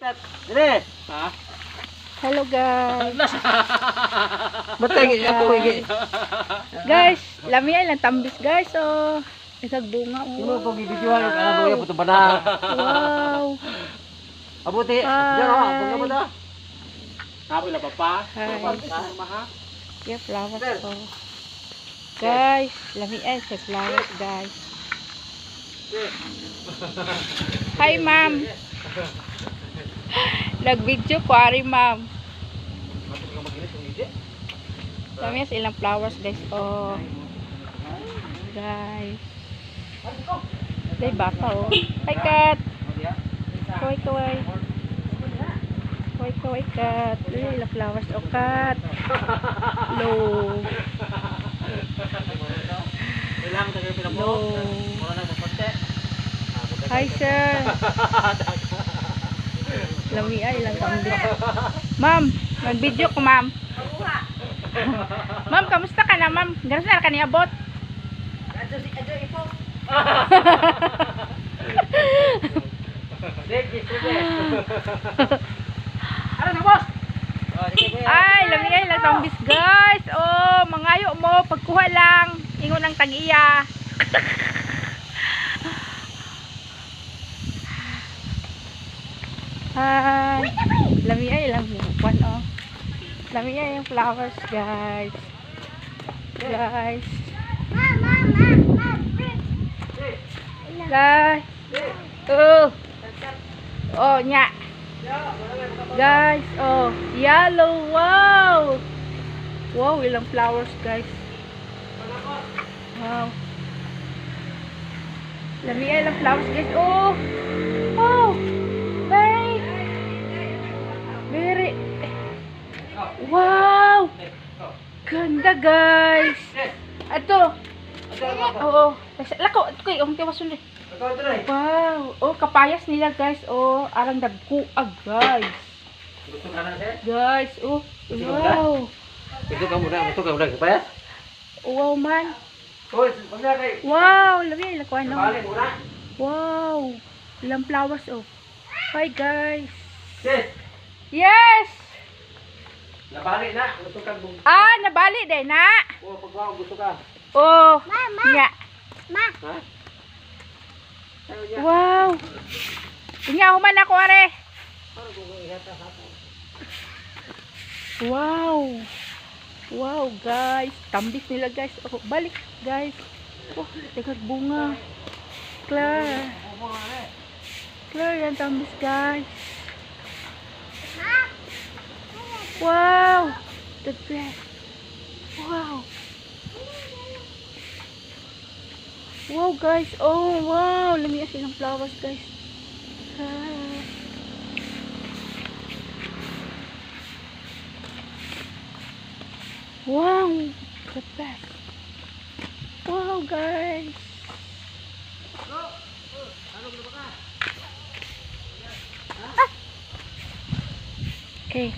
Dire. Ha? Hello guys. Batay ako igi. Guys, lami ay lang tambis guys. Oh. Isang bunga. Kuno Oh. ko gibidyohan ang ano mo puto bana. Wow. Abuti. Hi. Diyan ha, pagka mo da. Kapoy la papa. Hi. Maha. Yeah, flowers oh. Guys, lami ay sa flowers guys. Hi ma'am. Nag-video ko ari ma'am. Lami ay ilang flowers guys. Oh. Guys. Day bata oh. Hi cat. Kaway kaway. Kaway kaway cat. Ilang flowers oh cat. Low. Ilang tayo pinamo. Low. Wala na sa konti. Hi sir. Lami ay ilang tambis. Ma'am, mag-video ko ma'am. Ma'am, kamusta ka na ma'am? Ganas na ka ni abot. Sige, sige. Ano na boss? Ay, lami ay ilang tambis guys. Oh, mangayo mo pagkuha lang. Ingon ang tag-iya. Hi. Lami ay ilang buwan oh. Lami ay yung flowers guys. Guys. Guys. Oh. Oh, nya. Guys, oh, yellow. Wow. Wow, ilang flowers, guys. Wow. Lami ay ilang flowers, guys. Oh. Oh. Very. Wow. Ganda, guys. Ato. Oo. Lako, kay ang tiwasun. Wow. Oh, kapayas nila, guys. Oh, arang dagkuag, guys. Gusto ka na sir? Guys, oh. Wow. Gusto ka muna kapayas? Wow, man. Hoy, pagna kay. Wow, labi lang ko ano. Bali muna. Wow. Ilang flowers, oh. Hi, guys. Sis, Yes. nabali na. Gusto ka bug. Ah, nabali din na. Oh, pagwa gusto ka. Oh. Mama. Ya. Ha? Wow. Tingnan human ako are. Wow. Wow, guys. Tambis nila, guys. Oh, balik, guys. Oh, tegat bunga. Clear. Clear yan tambis, guys. Wow. The best. Wow. Wow, guys. Oh, wow. Lamias silang flowers, guys. Ah. Wow. The best. Wow, guys. Ah. Okay.